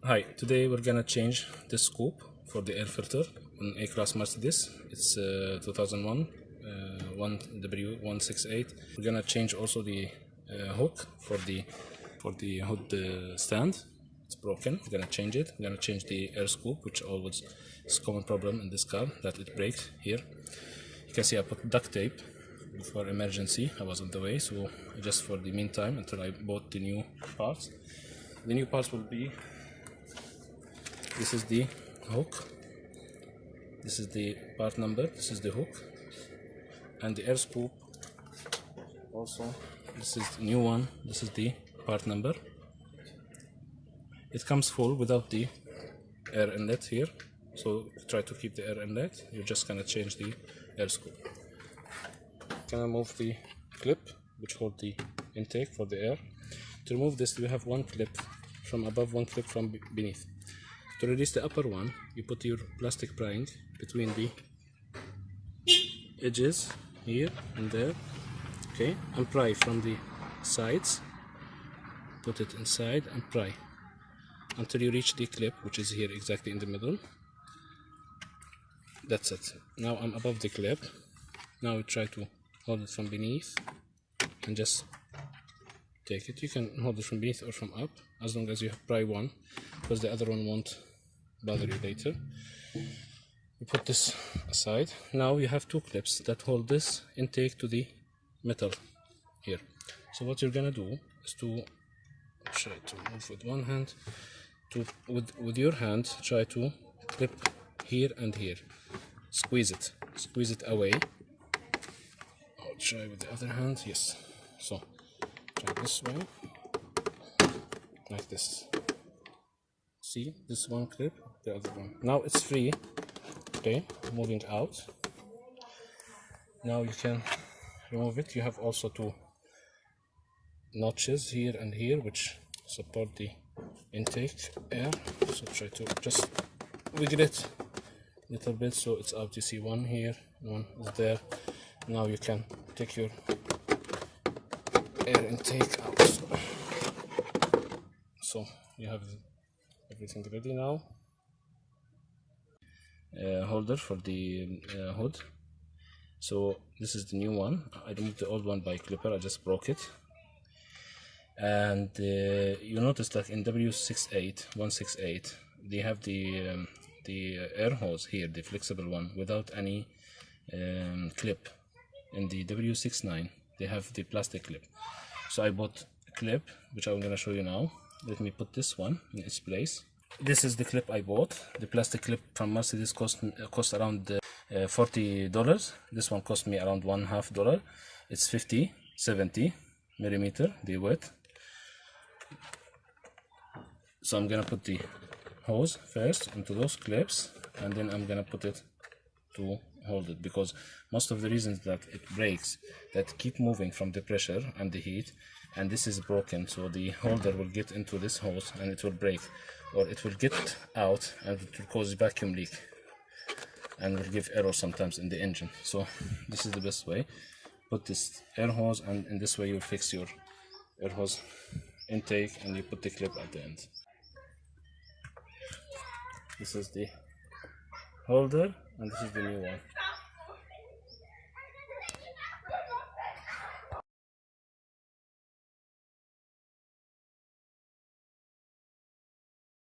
Hi, today we're gonna change the scoop for the air filter on A-Class Mercedes. It's 2001 W168. We're gonna change also the hook for the hood stand. It's broken. We're gonna change it. We're gonna change the air scoop, which always is a common problem in this car, that it breaks here. You can see I put duct tape for emergency. I was on the way, so just for the meantime until I bought the new parts. The new parts will be, this is the hook, this is the part number, this is the hook, and the air scoop also, this is the new one, this is the part number. It comes full without the air inlet here, so try to keep the air inlet. You're just gonna change the air scoop. Gonna move the clip which hold the intake for the air. To remove this, you have one clip from above, one clip from beneath. To release the upper one, you put your plastic prying between the edges here and there, okay, and pry from the sides. Put it inside and pry until you reach the clip, which is here exactly in the middle. That's it. Now I'm above the clip. Now we try to hold it from beneath and just take it. You can hold it from beneath or from up, as long as you pry one, because the other one won't bother you later. You put this aside. Now you have two clips that hold this intake to the metal here. So what you're gonna do is to try to move with one hand, with your hand try to clip here and here. Squeeze it away. I'll try with the other hand. Yes, so try this way, like this. See, this one clip, the other one. Now it's free. Okay, moving out. Now you can remove it. You have also two notches here and here which support the intake air. So try to just wiggle it a little bit so it's out. You see one here, one is there. Now you can take your air intake out. So you have everything ready now. Holder for the hood. So this is the new one. I removed the old one by clipper. I just broke it. And you notice that in W168 they have the air hose here, the flexible one, without any clip. In the W69 they have the plastic clip. So I bought a clip which I'm gonna show you now. Let me put this one in its place. This is the clip I bought. The plastic clip from Mercedes cost around $40. This one cost me around $1.50. It's 70 millimeter, the width. So I'm gonna put the hose first into those clips, and then I'm gonna put it to hold it, because most of the reasons that it breaks, that keep moving from the pressure and the heat, and this is broken, so the holder will get into this hose and it will break, or it will get out and it will cause a vacuum leak and will give error sometimes in the engine. So this is the best way. Put this air hose, and in this way you fix your air hose intake, and you put the clip at the end. This is the holder, and this is the new one.